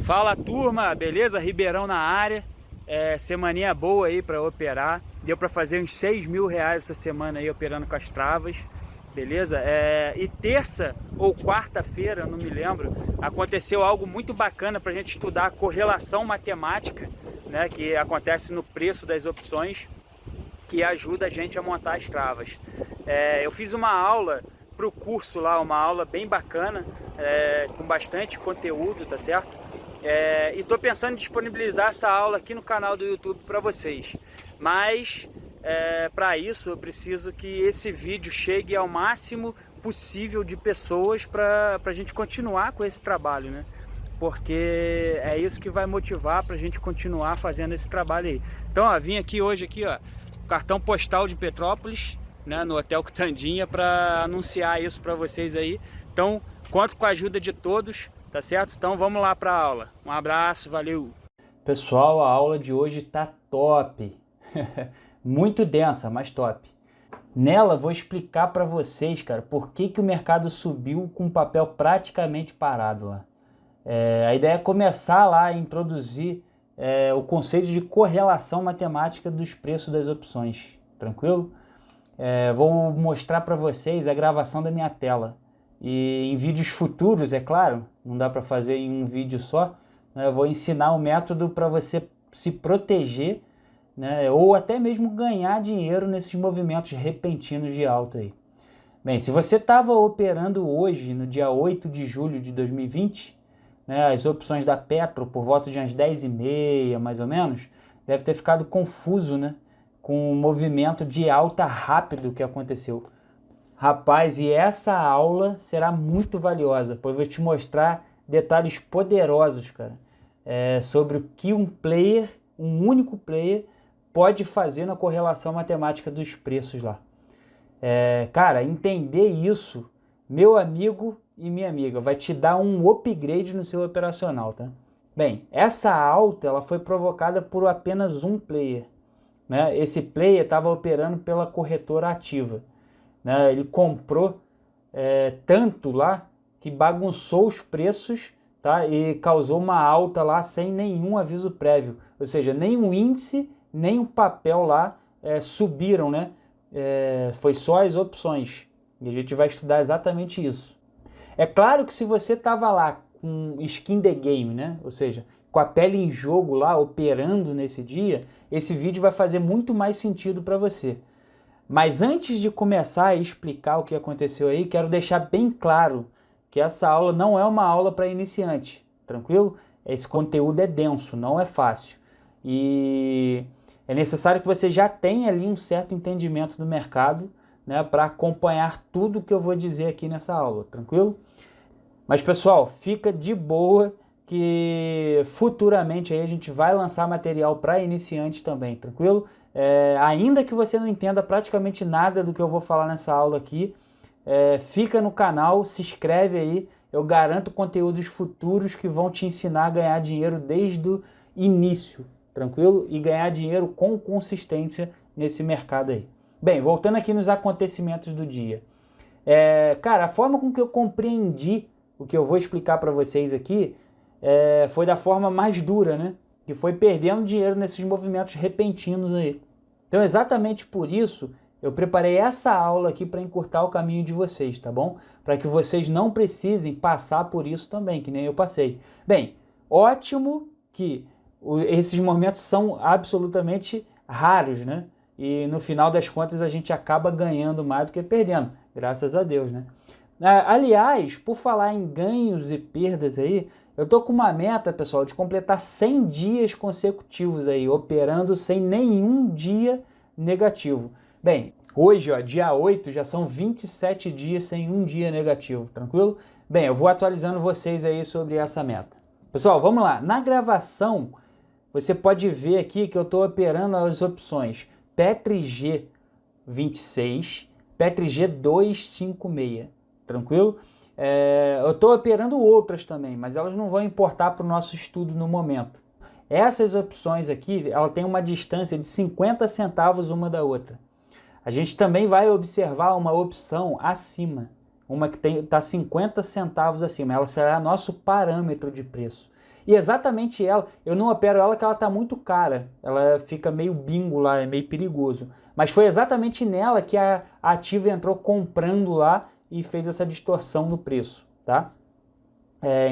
Fala turma, beleza? Ribeirão na área, semaninha boa aí para operar, deu para fazer uns 6 mil reais essa semana aí operando com as travas, beleza? E terça ou quarta-feira, não me lembro, aconteceu algo muito bacana para a gente estudar a correlação matemática, né, que acontece no preço das opções, que ajuda a gente a montar as travas. Eu fiz uma aula para o curso lá, uma aula bem bacana, com bastante conteúdo, tá certo? E estou pensando em disponibilizar essa aula aqui no canal do YouTube para vocês. Mas para isso eu preciso que esse vídeo chegue ao máximo possível de pessoas para a gente continuar com esse trabalho, né? Porque é isso que vai motivar para a gente continuar fazendo esse trabalho aí. Então, ó, vim aqui hoje aqui, ó, cartão postal de Petrópolis, né, no Hotel Quitandinha, para anunciar isso para vocês aí. Então, conto com a ajuda de todos, tá certo? Então, vamos lá para a aula. Um abraço, valeu! Pessoal, a aula de hoje tá top. Muito densa, mas top. Nela, vou explicar para vocês, cara, por que o mercado subiu com o papel praticamente parado lá. A ideia é começar lá a introduzir o conceito de correlação matemática dos preços das opções, tranquilo? Vou mostrar para vocês a gravação da minha tela. E em vídeos futuros, é claro, não dá para fazer em um vídeo só, né? Eu vou ensinar um método para você se proteger, né? Ou até mesmo ganhar dinheiro nesses movimentos repentinos de alta aí. Bem, se você estava operando hoje, no dia 8 de julho de 2020, né, as opções da Petro por volta de umas 10h30, mais ou menos, deve ter ficado confuso, né, com o movimento de alta rápido que aconteceu. Rapaz, e essa aula será muito valiosa, pois eu vou te mostrar detalhes poderosos, cara, sobre o que um único player, pode fazer na correlação matemática dos preços lá. Cara, entender isso, meu amigo e minha amiga, vai te dar um upgrade no seu operacional, tá? Bem, essa alta ela foi provocada por apenas um player, né? Esse player estava operando pela corretora ativa, né? Ele comprou tanto lá que bagunçou os preços, tá? E causou uma alta lá sem nenhum aviso prévio, ou seja, nem o índice, nem o papel lá subiram, né? Foi só as opções, e a gente vai estudar exatamente isso. É claro que se você estava lá com skin the game, né? Ou seja, com a pele em jogo lá, operando nesse dia, esse vídeo vai fazer muito mais sentido para você. Mas antes de começar a explicar o que aconteceu aí, quero deixar bem claro que essa aula não é uma aula para iniciante, tranquilo? Esse conteúdo é denso, não é fácil. E é necessário que você já tenha ali um certo entendimento do mercado, né, para acompanhar tudo que eu vou dizer aqui nessa aula, tranquilo? Mas pessoal, fica de boa que futuramente aí a gente vai lançar material para iniciantes também, tranquilo? Ainda que você não entenda praticamente nada do que eu vou falar nessa aula aqui, fica no canal, se inscreve aí, eu garanto conteúdos futuros que vão te ensinar a ganhar dinheiro desde o início, tranquilo? E ganhar dinheiro com consistência nesse mercado aí. Bem, voltando aqui nos acontecimentos do dia. Cara, a forma com que eu compreendi o que eu vou explicar para vocês aqui foi da forma mais dura, né? Que foi perdendo dinheiro nesses movimentos repentinos aí. Então, exatamente por isso, eu preparei essa aula aqui para encurtar o caminho de vocês, tá bom? Para que vocês não precisem passar por isso também, que nem eu passei. Bem, ótimo que esses momentos são absolutamente raros, né? E no final das contas a gente acaba ganhando mais do que perdendo, graças a Deus, né? Aliás, por falar em ganhos e perdas aí, eu tô com uma meta, pessoal, de completar 100 dias consecutivos aí, operando sem nenhum dia negativo. Bem, hoje, ó, dia 8, já são 27 dias sem um dia negativo, tranquilo? Bem, eu vou atualizando vocês aí sobre essa meta. Pessoal, vamos lá. Na gravação, você pode ver aqui que eu estou operando as opções PETRG 26, PETRG 256, tranquilo? Eu estou operando outras também, mas elas não vão importar para o nosso estudo no momento. Essas opções aqui, ela tem uma distância de 50 centavos uma da outra. A gente também vai observar uma opção acima, uma que está 50 centavos acima, ela será nosso parâmetro de preço. E exatamente ela, eu não opero ela que ela está muito cara, ela fica meio bingo lá, é meio perigoso. Mas foi exatamente nela que a Ativa entrou comprando lá e fez essa distorção no preço, tá?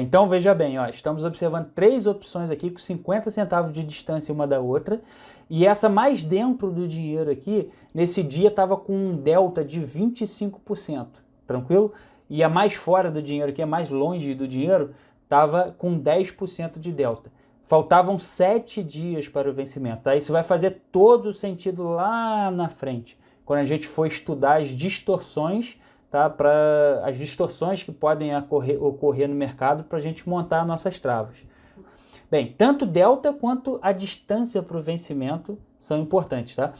Então veja bem, ó, estamos observando 3 opções aqui com 50 centavos de distância uma da outra, e essa mais dentro do dinheiro aqui, nesse dia estava com um delta de 25%, tranquilo? E a mais fora do dinheiro aqui, a mais longe do dinheiro, estava com 10% de delta. Faltavam 7 dias para o vencimento, tá? Isso vai fazer todo o sentido lá na frente, quando a gente for estudar as distorções, tá? Para as distorções que podem ocorrer no mercado para a gente montar nossas travas. Bem, tanto delta quanto a distância para o vencimento são importantes, tá?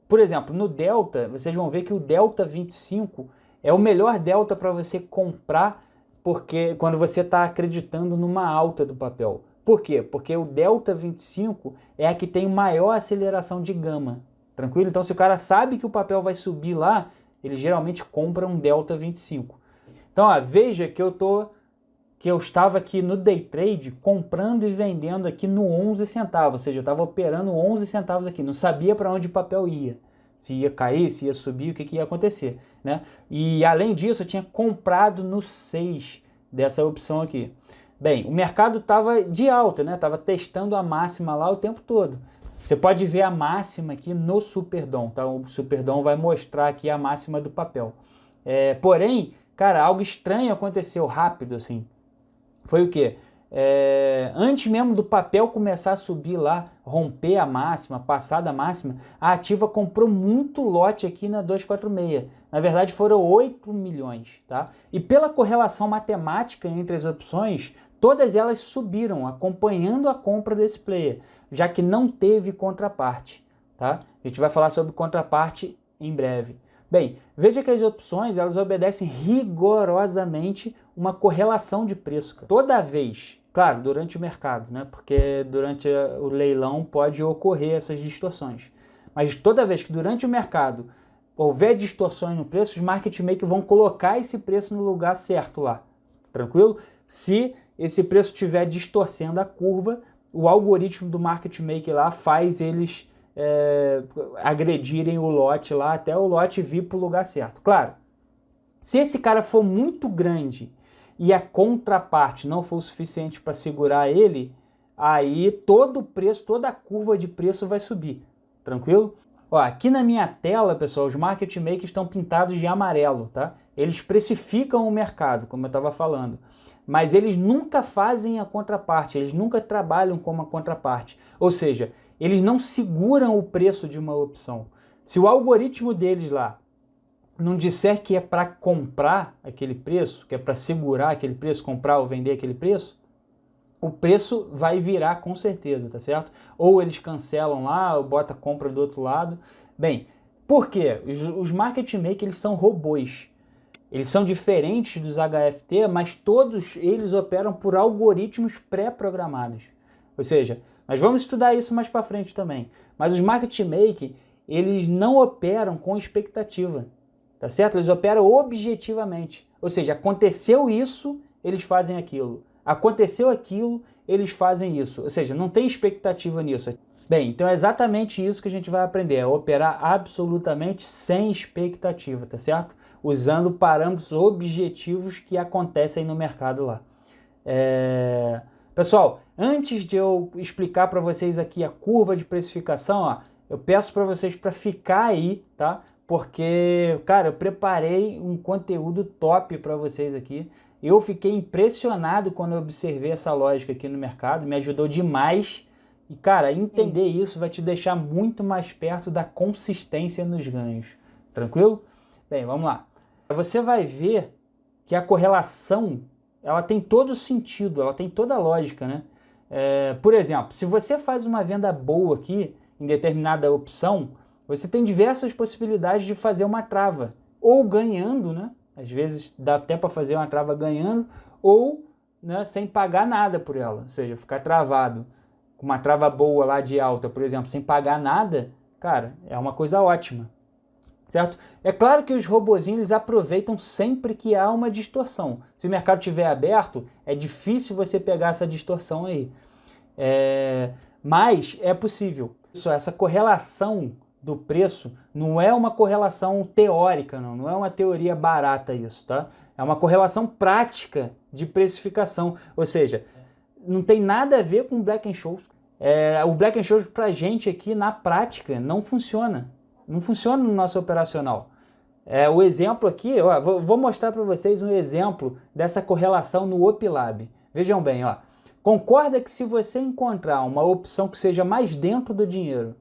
Por exemplo, no delta, vocês vão ver que o delta 25 é o melhor delta para você comprar, porque quando você está acreditando numa alta do papel. Por quê? Porque o delta 25 é a que tem maior aceleração de gama, tranquilo? Então, se o cara sabe que o papel vai subir lá, ele geralmente compra um delta 25. Então, ó, veja que eu estava aqui no day trade comprando e vendendo aqui no 11 centavos, ou seja, eu estava operando 11 centavos aqui, não sabia para onde o papel ia, se ia cair, se ia subir, o que ia acontecer, né? E além disso, eu tinha comprado no 6 dessa opção aqui. Bem, o mercado estava de alta, né? Estava testando a máxima lá o tempo todo. Você pode ver a máxima aqui no Superdom, tá? O Superdom vai mostrar aqui a máxima do papel. Porém, cara, algo estranho aconteceu rápido, assim. Foi o quê? Antes mesmo do papel começar a subir lá, romper a máxima, passar da máxima, a Ativa comprou muito lote aqui na 246. Na verdade, foram 8 milhões, tá? E pela correlação matemática entre as opções, todas elas subiram, acompanhando a compra desse player, já que não teve contraparte, tá? A gente vai falar sobre contraparte em breve. Bem, veja que as opções, elas obedecem rigorosamente uma correlação de preço. Toda vez, claro, durante o mercado, né? Porque durante o leilão pode ocorrer essas distorções. Mas toda vez que durante o mercado houver distorções no preço, os market makers vão colocar esse preço no lugar certo lá, tranquilo? Se esse preço estiver distorcendo a curva, o algoritmo do market maker lá faz eles agredirem o lote lá até o lote vir para o lugar certo. Claro, se esse cara for muito grande e a contraparte não for o suficiente para segurar ele, aí todo o preço, toda a curva de preço vai subir, tranquilo? Ó, aqui na minha tela, pessoal, os market makers estão pintados de amarelo, tá? Eles precificam o mercado, como eu estava falando, mas eles nunca fazem a contraparte, eles nunca trabalham como a contraparte, ou seja, eles não seguram o preço de uma opção. Se o algoritmo deles lá não disser que é para comprar aquele preço, que é para segurar aquele preço, comprar ou vender aquele preço, o preço vai virar com certeza, tá certo? Ou eles cancelam lá, ou bota a compra do outro lado. Bem, por quê? Os market makers, eles são robôs. Eles são diferentes dos HFT, mas todos eles operam por algoritmos pré-programados. Ou seja, nós vamos estudar isso mais para frente também. Mas os market makers, eles não operam com expectativa, tá certo? Eles operam objetivamente. Ou seja, aconteceu isso, eles fazem aquilo. Aconteceu aquilo, eles fazem isso. Ou seja, não tem expectativa nisso. Bem, então é exatamente isso que a gente vai aprender, é operar absolutamente sem expectativa, tá certo? Usando parâmetros objetivos que acontecem no mercado lá. Pessoal, antes de eu explicar para vocês aqui a curva de precificação, ó, eu peço para vocês para ficar aí, tá? Porque, cara, eu preparei um conteúdo top para vocês aqui. Eu fiquei impressionado quando eu observei essa lógica aqui no mercado, me ajudou demais. E, cara, entender isso vai te deixar muito mais perto da consistência nos ganhos. Tranquilo? Bem, vamos lá. Você vai ver que a correlação, ela tem todo o sentido, ela tem toda a lógica, né? Por exemplo, se você faz uma venda boa aqui, em determinada opção, você tem diversas possibilidades de fazer uma trava. Ou ganhando, né? Às vezes dá até para fazer uma trava ganhando, ou, né, sem pagar nada por ela. Ou seja, ficar travado com uma trava boa lá de alta, por exemplo, sem pagar nada, cara, é uma coisa ótima. certo? É claro que os robozinhos eles aproveitam sempre que há uma distorção. Se o mercado estiver aberto, é difícil você pegar essa distorção aí. Mas é possível. Essa correlação do preço não é uma correlação teórica, não é uma teoria barata isso, tá? É uma correlação prática de precificação, ou seja, não tem nada a ver com Black Scholes. O Black Scholes pra gente aqui na prática não funciona, não funciona no nosso operacional. O exemplo aqui, ó, vou mostrar para vocês um exemplo dessa correlação no OpLab. Vejam bem, ó. Concorda que se você encontrar uma opção que seja mais dentro do dinheiro,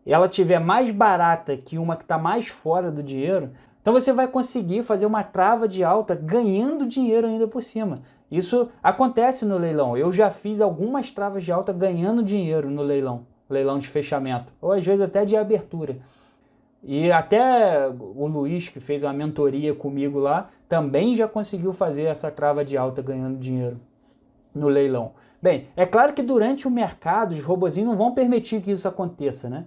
e ela tiver mais barata que uma que está mais fora do dinheiro, então você vai conseguir fazer uma trava de alta ganhando dinheiro ainda por cima. Isso acontece no leilão. Eu já fiz algumas travas de alta ganhando dinheiro no leilão de fechamento, ou às vezes até de abertura. E até o Luiz, que fez uma mentoria comigo lá, também já conseguiu fazer essa trava de alta ganhando dinheiro no leilão. Bem, é claro que durante o mercado os robozinhos não vão permitir que isso aconteça, né?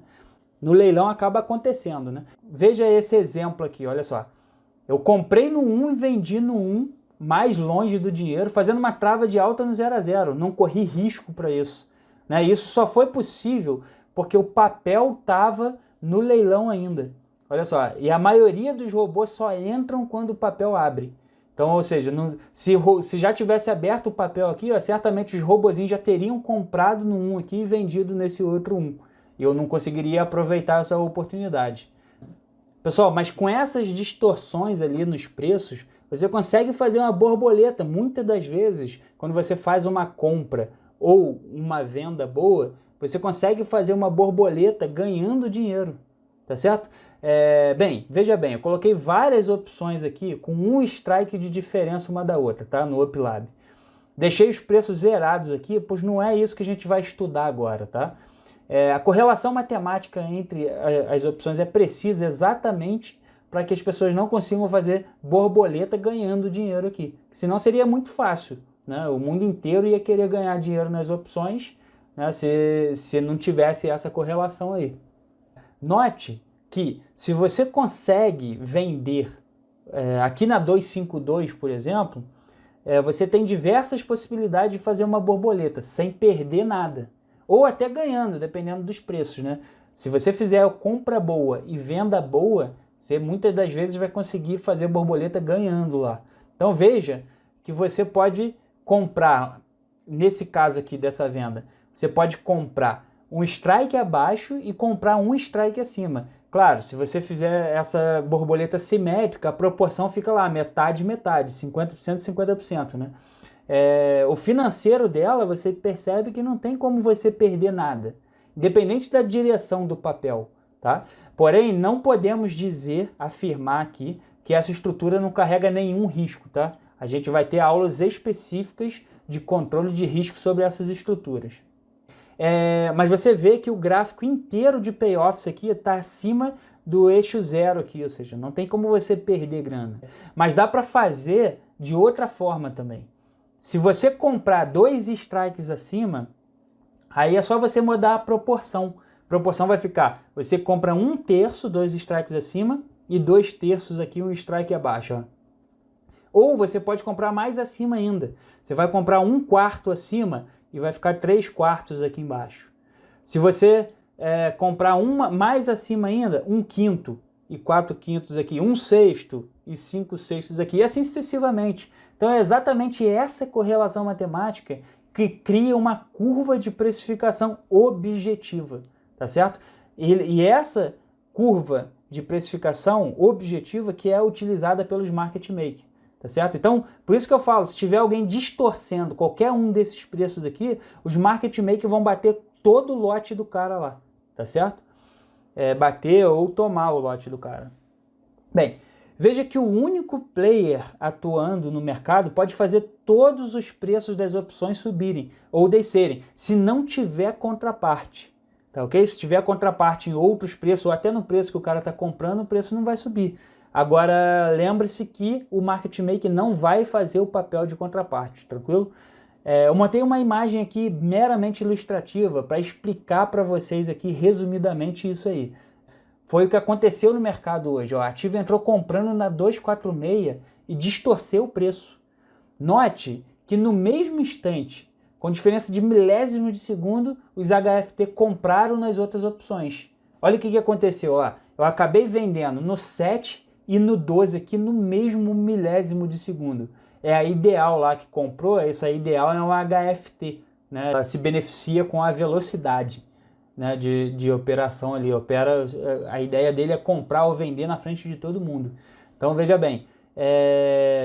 No leilão acaba acontecendo, né? Veja esse exemplo aqui, olha só. Eu comprei no 1 e vendi no 1, mais longe do dinheiro, fazendo uma trava de alta no 0 a 0. Não corri risco para isso, né? Isso só foi possível porque o papel estava no leilão ainda. Olha só, e a maioria dos robôs só entram quando o papel abre. Então, ou seja, se já tivesse aberto o papel aqui, ó, certamente os robozinhos já teriam comprado no 1 aqui e vendido nesse outro 1. E eu não conseguiria aproveitar essa oportunidade. Pessoal, mas com essas distorções ali nos preços, você consegue fazer uma borboleta. Muitas das vezes, quando você faz uma compra ou uma venda boa, você consegue fazer uma borboleta ganhando dinheiro, tá certo? Bem, veja bem, eu coloquei várias opções aqui com um strike de diferença uma da outra, tá? No OpLab. Deixei os preços zerados aqui, pois não é isso que a gente vai estudar agora, tá? A correlação matemática entre as opções é precisa exatamente para que as pessoas não consigam fazer borboleta ganhando dinheiro aqui. Senão seria muito fácil, né? O mundo inteiro ia querer ganhar dinheiro nas opções, né? Se não tivesse essa correlação aí. Note que se você consegue vender aqui na 252, por exemplo, você tem diversas possibilidades de fazer uma borboleta sem perder nada. Ou até ganhando, dependendo dos preços, né? Se você fizer compra boa e venda boa, você muitas das vezes vai conseguir fazer borboleta ganhando lá. Então veja que você pode comprar, nesse caso aqui dessa venda, você pode comprar um strike abaixo e comprar um strike acima. Claro, se você fizer essa borboleta simétrica, a proporção fica lá, metade, metade, 50%, 50%, né? O financeiro dela, você percebe que não tem como você perder nada, independente da direção do papel, tá? Porém, não podemos afirmar aqui que essa estrutura não carrega nenhum risco, tá? A gente vai ter aulas específicas de controle de risco sobre essas estruturas. Mas você vê que o gráfico inteiro de payoffs aqui está acima do eixo zero aqui, ou seja, não tem como você perder grana. Mas dá para fazer de outra forma também. Se você comprar 2 strikes acima, aí é só você mudar a proporção. A proporção vai ficar, você compra 1/3, 2 strikes acima, e 2/3 aqui, 1 strike abaixo. Ó. Ou você pode comprar mais acima ainda. Você vai comprar 1/4 acima e vai ficar 3/4 aqui embaixo. Se você comprar mais acima ainda, 1/5 e 4/5 aqui, 1/6 e 5/6 aqui, e assim sucessivamente. Então é exatamente essa correlação matemática que cria uma curva de precificação objetiva, tá certo? E essa curva de precificação objetiva que é utilizada pelos market makers, tá certo? Então, por isso que eu falo, se tiver alguém distorcendo qualquer um desses preços aqui, os market makers vão bater todo o lote do cara lá, tá certo? Bater ou tomar o lote do cara. Bem, veja que o único player atuando no mercado pode fazer todos os preços das opções subirem ou descerem, se não tiver contraparte, tá ok? Se tiver contraparte em outros preços ou até no preço que o cara está comprando, o preço não vai subir. Agora, lembre-se que o market maker não vai fazer o papel de contraparte, tranquilo? Eu montei uma imagem aqui meramente ilustrativa para explicar para vocês aqui resumidamente isso aí. Foi o que aconteceu no mercado hoje. Ó. A Ativa entrou comprando na 246 e distorceu o preço. Note que no mesmo instante, com diferença de milésimo de segundo, os HFT compraram nas outras opções. Olha o que aconteceu. Ó. Eu acabei vendendo no 7 e no 12 aqui no mesmo milésimo de segundo. É a Ideal lá que comprou, essa Ideal é um HFT, né? Ela se beneficia com a velocidade, né, de operação ali. A ideia dele é comprar ou vender na frente de todo mundo. Então veja bem,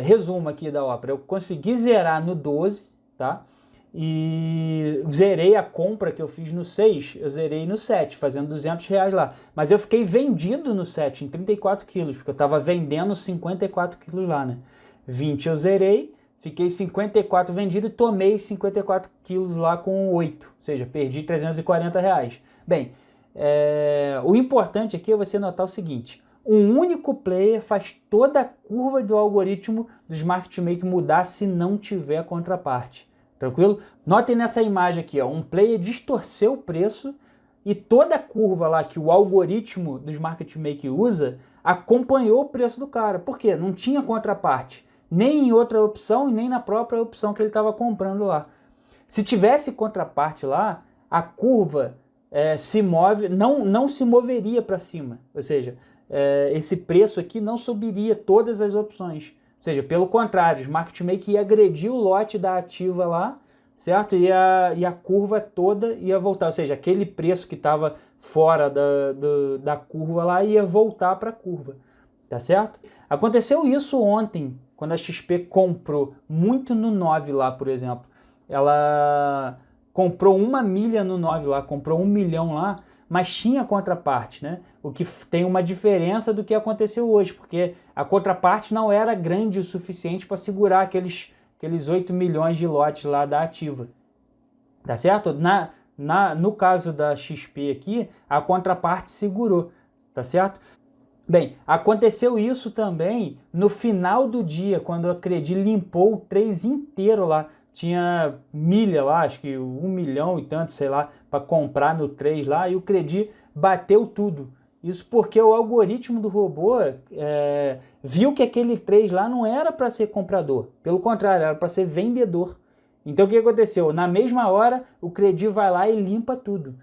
resumo aqui da ópera. Eu consegui zerar no 12, tá? E zerei a compra que eu fiz no 6, eu zerei no 7, fazendo R$200 lá. Mas eu fiquei vendido no 7, em 34 quilos, porque eu estava vendendo 54 quilos lá, né? 20 eu zerei, fiquei 54 vendido e tomei 54 quilos lá com 8, ou seja, perdi R$340. Bem, o importante aqui é você notar o seguinte: um único player faz toda a curva do algoritmo dos market maker mudar se não tiver contraparte. Tranquilo? Notem nessa imagem aqui, ó, um player distorceu o preço e toda a curva lá que o algoritmo dos market maker usa acompanhou o preço do cara. Por quê? Não tinha contraparte, nem em outra opção e nem na própria opção que ele estava comprando lá. Se tivesse contraparte lá, a curva se move, não se moveria para cima, ou seja, esse preço aqui não subiria todas as opções. Ou seja, pelo contrário, os market maker ia agredir o lote da Ativa lá, certo? E a curva toda ia voltar, ou seja, aquele preço que estava fora da curva lá ia voltar para a curva, tá certo? Aconteceu isso ontem, quando a XP comprou muito no 9 lá, por exemplo. Ela comprou 1 milha no 9 lá, comprou 1 milhão lá, mas tinha contraparte, né? O que tem uma diferença do que aconteceu hoje, porque a contraparte não era grande o suficiente para segurar aqueles 8 milhões de lotes lá da Ativa, tá certo? No caso da XP aqui, a contraparte segurou, tá certo? Bem, aconteceu isso também no final do dia, quando a Credi limpou o 3 inteiro lá. Tinha milha lá, acho que 1 milhão e tanto, sei lá, para comprar no 3 lá, e o Credi bateu tudo. Isso porque o algoritmo do robô viu que aquele 3 lá não era para ser comprador, pelo contrário, era para ser vendedor. Então o que aconteceu? Na mesma hora, o Credi vai lá e limpa tudo.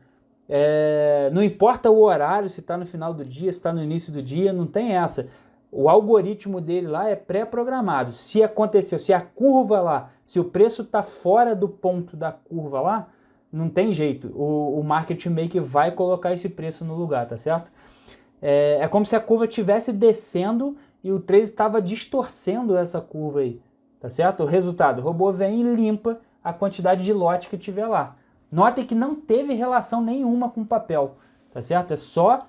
Não importa o horário, se está no final do dia, se está no início do dia, não tem essa. O algoritmo dele lá é pré-programado. Se aconteceu, se a curva lá, se o preço está fora do ponto da curva lá, não tem jeito. O market maker vai colocar esse preço no lugar, tá certo? É como se a curva estivesse descendo e o trader estava distorcendo essa curva aí, tá certo? O resultado, o robô vem e limpa a quantidade de lote que tiver lá. Notem que não teve relação nenhuma com o papel, tá certo? É só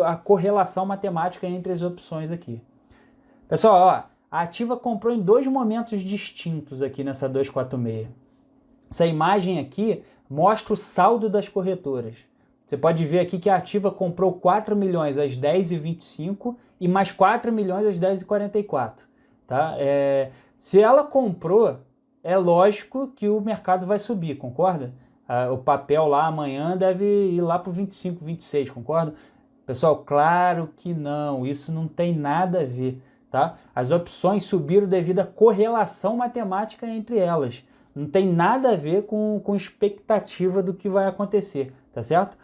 a correlação matemática entre as opções aqui. Pessoal, ó, a Ativa comprou em 2 momentos distintos aqui nessa 246. Essa imagem aqui mostra o saldo das corretoras. Você pode ver aqui que a Ativa comprou 4 milhões às 10h25 e mais 4 milhões às 10h44. Tá? Se ela comprou, é lógico que o mercado vai subir, concorda? O papel lá amanhã deve ir lá para o 25, 26, concorda? Pessoal, claro que não, isso não tem nada a ver, tá? As opções subiram devido à correlação matemática entre elas. Não tem nada a ver com expectativa do que vai acontecer, tá certo?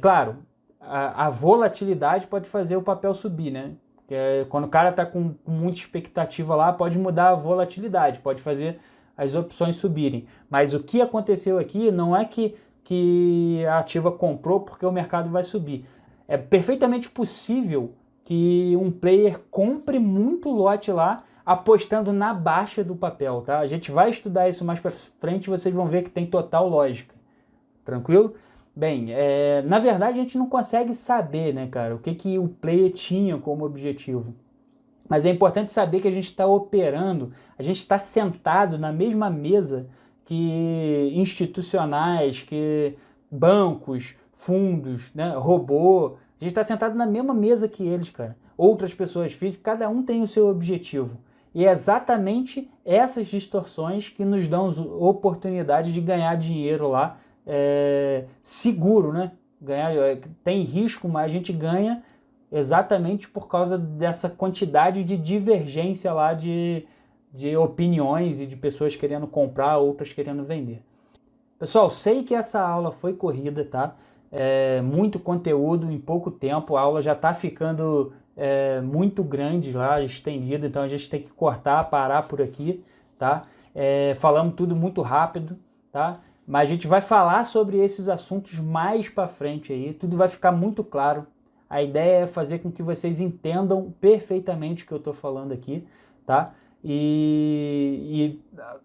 Claro, a volatilidade pode fazer o papel subir, né? Quando o cara está com muita expectativa lá, pode mudar a volatilidade, pode fazer as opções subirem. Mas o que aconteceu aqui não é que a Ativa comprou porque o mercado vai subir. É perfeitamente possível que um player compre muito lote lá, apostando na baixa do papel, tá? A gente vai estudar isso mais para frente e vocês vão ver que tem total lógica. Tranquilo? Bem, na verdade a gente não consegue saber, né, cara, o que o player tinha como objetivo. Mas é importante saber que a gente está operando, a gente está sentado na mesma mesa que institucionais, que bancos, fundos, né, robô. A gente está sentado na mesma mesa que eles, cara. Outras pessoas físicas, cada um tem o seu objetivo. E é exatamente essas distorções que nos dão oportunidade de ganhar dinheiro lá seguro, né? tem risco, mas a gente ganha exatamente por causa dessa quantidade de divergência lá de opiniões e de pessoas querendo comprar, outras querendo vender. Pessoal, sei que essa aula foi corrida, tá? Muito conteúdo em pouco tempo, a aula já está ficando muito grande lá, estendida, então a gente tem que cortar, parar por aqui, tá? Falamos tudo muito rápido, tá? Mas a gente vai falar sobre esses assuntos mais para frente aí, tudo vai ficar muito claro. A ideia é fazer com que vocês entendam perfeitamente o que eu estou falando aqui, tá? E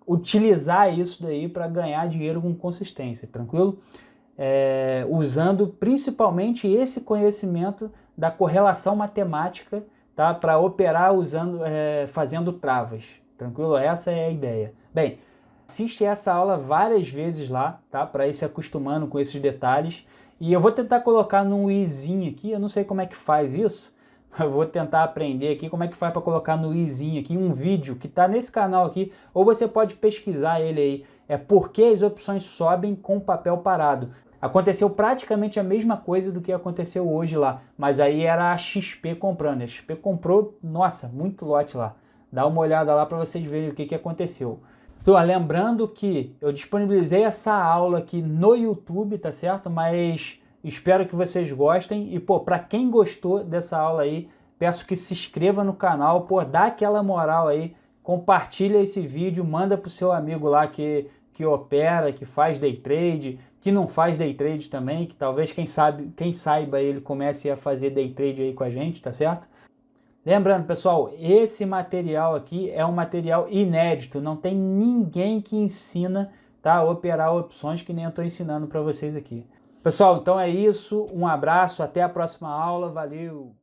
utilizar isso daí para ganhar dinheiro com consistência, tranquilo? Usando principalmente esse conhecimento da correlação matemática, tá? Para operar fazendo travas, tranquilo? Essa é a ideia. Bem, assiste essa aula várias vezes lá, tá? Para ir se acostumando com esses detalhes. E eu vou tentar colocar num izinho aqui, eu não sei como é que faz isso, eu vou tentar aprender aqui como é que faz para colocar no izinho aqui um vídeo que está nesse canal aqui, ou você pode pesquisar ele aí, por que as opções sobem com papel parado. Aconteceu praticamente a mesma coisa do que aconteceu hoje lá, mas aí era a XP comprando. A XP comprou, nossa, muito lote lá. Dá uma olhada lá para vocês verem o que aconteceu. Então, lembrando que eu disponibilizei essa aula aqui no YouTube, tá certo? Mas espero que vocês gostem. E, pô, para quem gostou dessa aula aí, peço que se inscreva no canal, pô, dá aquela moral aí, compartilha esse vídeo, manda pro seu amigo lá que opera, que faz day trade, que não faz day trade também, que talvez, quem saiba, ele comece a fazer day trade aí com a gente, tá certo? Lembrando, pessoal, esse material aqui é um material inédito, não tem ninguém que ensina, tá, a operar opções que nem eu estou ensinando para vocês aqui. Pessoal, então é isso, um abraço, até a próxima aula, valeu!